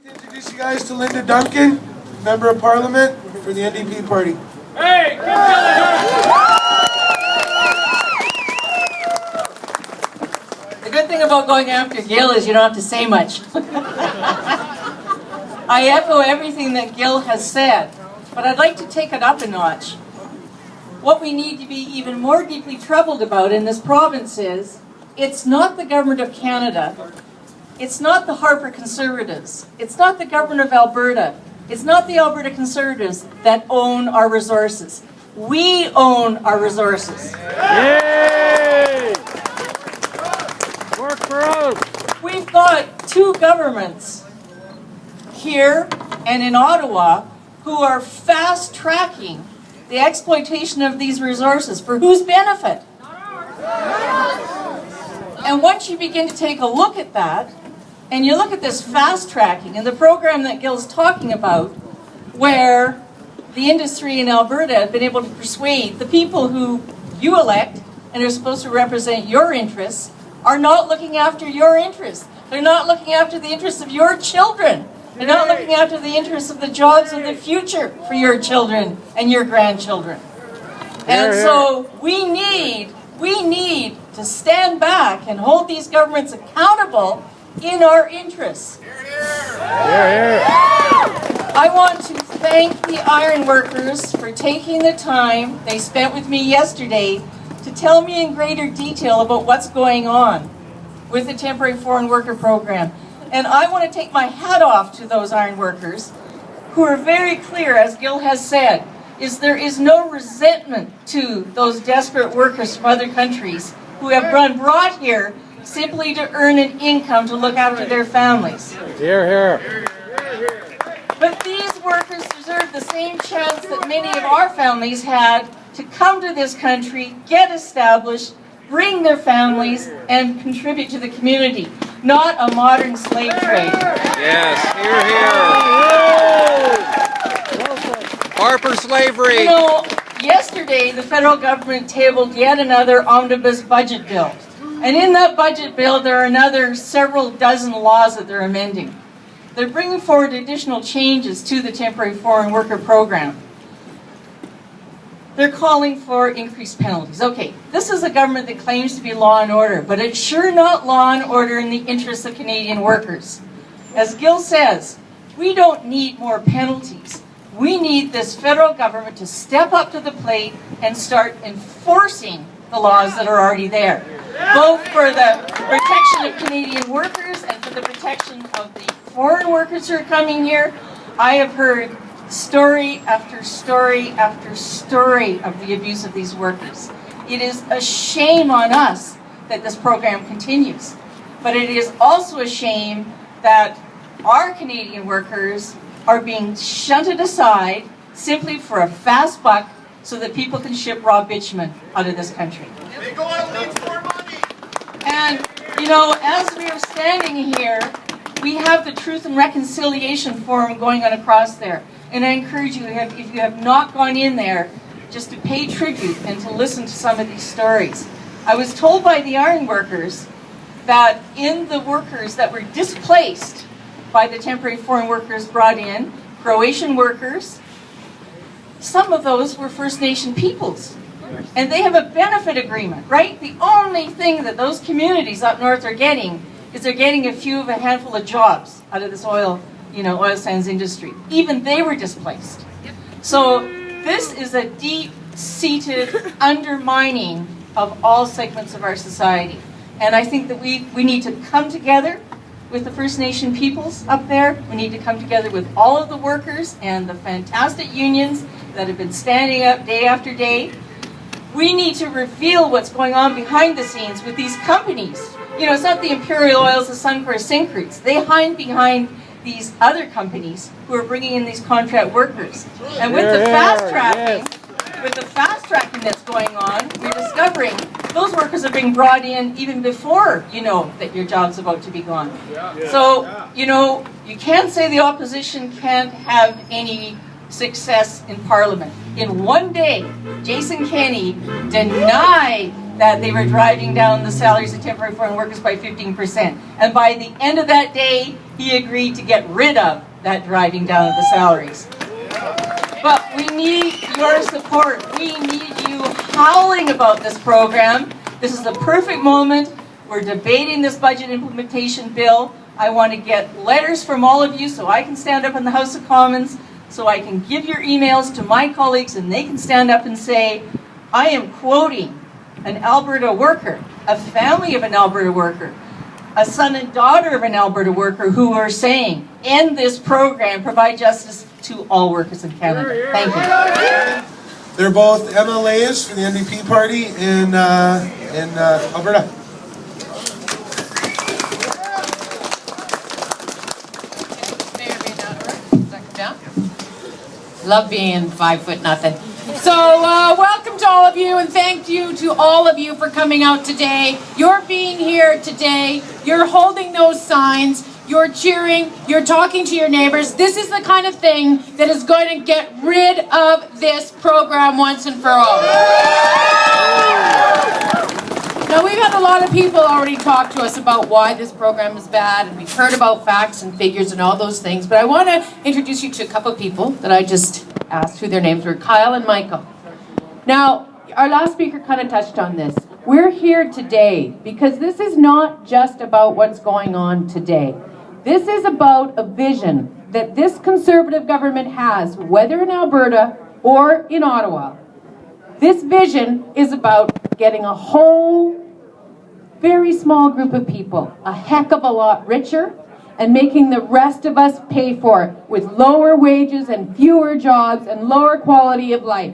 Introduce you guys to Linda Duncan, Member of Parliament for the NDP party. Hey, the good thing about going after Gil is you don't have to say much. I echo everything that Gil has said, but I'd like to take it up a notch. What we need to be even more deeply troubled about in this province is, it's not the Government of Canada, it's not the Harper Conservatives, it's not the Government of Alberta, it's not the Alberta Conservatives that own our resources. We own our resources. Yay! Work for us! We've got two governments here and in Ottawa who are fast-tracking the exploitation of these resources. For whose benefit? And once you begin to take a look at that, and you look at this fast-tracking and the program that Gil's talking about, where the industry in Alberta have been able to persuade the people who you elect and are supposed to represent your interests are not looking after your interests. They're not looking after the interests of your children. They're not looking after the interests of the jobs of the future for your children and your grandchildren. And so we need to stand back and hold these governments accountable in our interests. I want to thank the iron workers for taking the time they spent with me yesterday to tell me in greater detail about what's going on with the Temporary Foreign Worker Program. And I want to take my hat off to those iron workers who are very clear, as Gil has said, there is no resentment to those desperate workers from other countries who have been brought here simply to earn an income to look after their families. Hear, hear. But these workers deserve the same chance that many of our families had to come to this country, get established, bring their families, and contribute to the community, not a modern slave trade. Yes, hear, hear. Harper slavery. You know, yesterday the federal government tabled yet another omnibus budget bill. And in that budget bill, there are another several dozen laws that they're amending. They're bringing forward additional changes to the Temporary Foreign Worker Program. They're calling for increased penalties. Okay, this is a government that claims to be law and order, but it's sure not law and order in the interests of Canadian workers. As Gil says, we don't need more penalties. We need this federal government to step up to the plate and start enforcing the laws that are already there, both for the protection of Canadian workers and for the protection of the foreign workers who are coming here. I have heard story after story after story of the abuse of these workers. It is a shame on us that this program continues, but it is also a shame that our Canadian workers are being shunted aside simply for a fast buck so that people can ship raw bitumen out of this country. They go out and need more money. And, you know, as we are standing here, we have the Truth and Reconciliation Forum going on across there. And I encourage you, if you have not gone in there, just to pay tribute and to listen to some of these stories. I was told by the iron workers that in the workers that were displaced by the temporary foreign workers brought in, Croatian workers, some of those were First Nation peoples. And they have a benefit agreement, right? The only thing that those communities up north are getting is they're getting a handful of jobs out of this oil sands industry. Even they were displaced. So this is a deep-seated undermining of all segments of our society. And I think that we need to come together with the First Nation peoples up there. We need to come together with all of the workers and the fantastic unions that have been standing up day after day. We need to reveal what's going on behind the scenes with these companies. You know, it's not the Imperial Oils, the Suncor, Syncrudes. They hide behind these other companies who are bringing in these contract workers. And with the fast tracking that's going on, we're discovering those workers are being brought in even before you know that your job's about to be gone. So, you know, you can't say the opposition can't have any success in Parliament. In one day, Jason Kenney denied that they were driving down the salaries of temporary foreign workers by 15%. And by the end of that day, he agreed to get rid of that driving down of the salaries. But we need your support. We need you howling about this program. This is the perfect moment. We're debating this budget implementation bill. I want to get letters from all of you so I can stand up in the House of Commons, so I can give your emails to my colleagues and they can stand up and say, I am quoting an Alberta worker, a family of an Alberta worker, a son and daughter of an Alberta worker who are saying, end this program, provide justice to all workers in Canada. Thank you. They're both MLAs for the NDP party in Alberta. Love being 5'0". So welcome to all of you, and thank you to all of you for coming out today. You're being here today. You're holding those signs. You're cheering. You're talking to your neighbors. This is the kind of thing that is going to get rid of this program once and for all. Now, we've had a lot of people already talk to us about why this program is bad, and we've heard about facts and figures and all those things, but I want to introduce you to a couple of people that I just asked who their names were, Kyle and Michael. Now, our last speaker kind of touched on this. We're here today because this is not just about what's going on today. This is about a vision that this Conservative government has, whether in Alberta or in Ottawa. This vision is about getting a whole very small group of people a heck of a lot richer and making the rest of us pay for it with lower wages and fewer jobs and lower quality of life.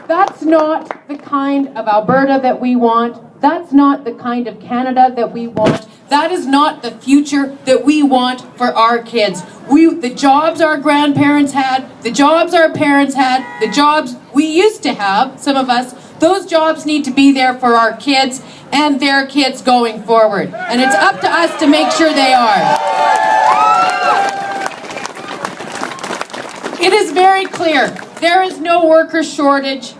That's not the kind of Alberta that we want. That's not the kind of Canada that we want. That is not the future that we want for our kids. The jobs our grandparents had, the jobs our parents had, the jobs we used to have, some of us, those jobs need to be there for our kids and their kids going forward. And it's up to us to make sure they are. It is very clear. There is no worker shortage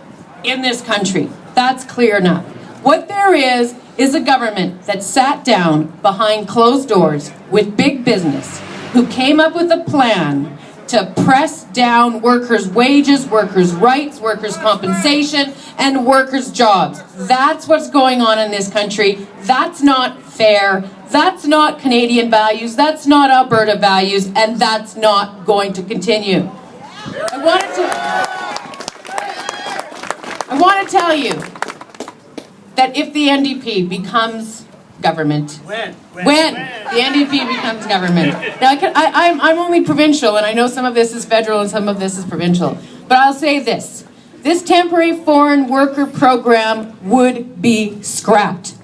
in this country. That's clear enough. What there is a government that sat down behind closed doors with big business, who came up with a plan to press down workers' wages, workers' rights, workers' compensation, and workers' jobs. That's what's going on in this country. That's not fair. That's not Canadian values. That's not Alberta values. And that's not going to continue. I want to tell you that if the NDP becomes government, when the NDP becomes government. Now, I'm only provincial, and I know some of this is federal and some of this is provincial, but I'll say this. This temporary foreign worker program would be scrapped.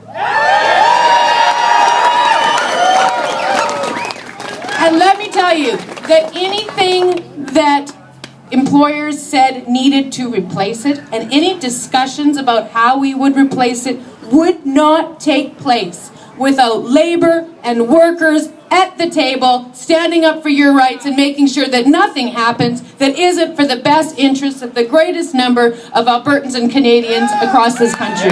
And let me tell you that anything that employers said needed to replace it, and any discussions about how we would replace it, would not take place without labor and workers at the table standing up for your rights and making sure that nothing happens that isn't for the best interests of the greatest number of Albertans and Canadians across this country.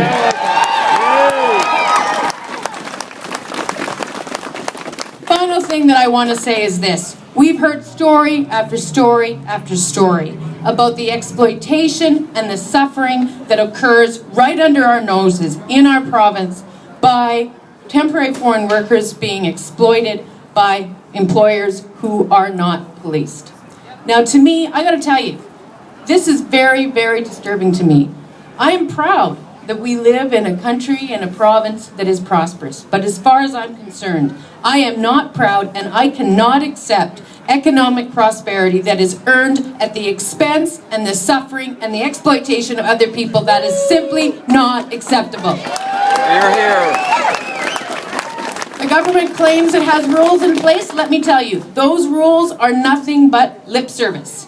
Final thing that I want to say is this. We've heard story after story after story about the exploitation and the suffering that occurs right under our noses in our province by temporary foreign workers being exploited by employers who are not policed. Now, to me, I got to tell you, this is very, very disturbing to me. I am proud that we live in a country and a province that is prosperous. But as far as I'm concerned, I am not proud and I cannot accept economic prosperity that is earned at the expense and the suffering and the exploitation of other people. That is simply not acceptable. Hear, hear. The government claims it has rules in place. Let me tell you, those rules are nothing but lip service.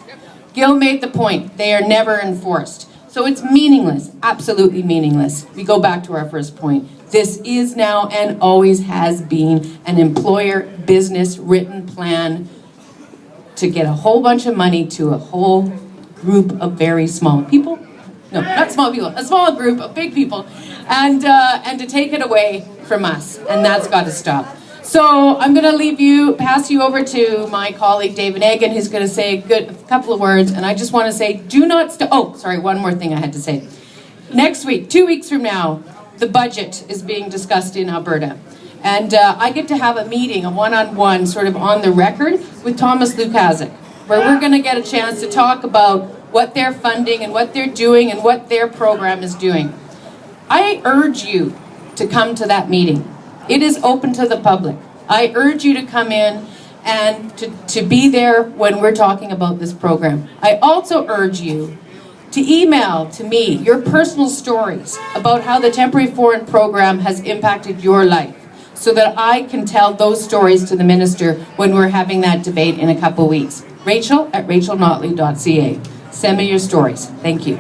Gil made the point. They are never enforced. So it's meaningless, absolutely meaningless. We go back to our first point. This is now and always has been an employer business written plan to get a whole bunch of money to a whole group of very small people No, not small people, a small group of big people, and to take it away from us, and that's got to stop. So I'm going to pass you over to my colleague David Egan, who's going to say a couple of words, and I just want to say, do not stop. Oh, sorry, one more thing I had to say. Next week, 2 weeks from now, the budget is being discussed in Alberta. And I get to have a meeting, a one-on-one, sort of on the record, with Thomas Lukaszuk, where we're going to get a chance to talk about what they're funding and what they're doing and what their program is doing. I urge you to come to that meeting. It is open to the public. I urge you to come in and to be there when we're talking about this program. I also urge you to email to me your personal stories about how the Temporary Foreign Program has impacted your life, so that I can tell those stories to the minister when we're having that debate in a couple weeks. Rachel@rachelnotley.ca. Send me your stories. Thank you.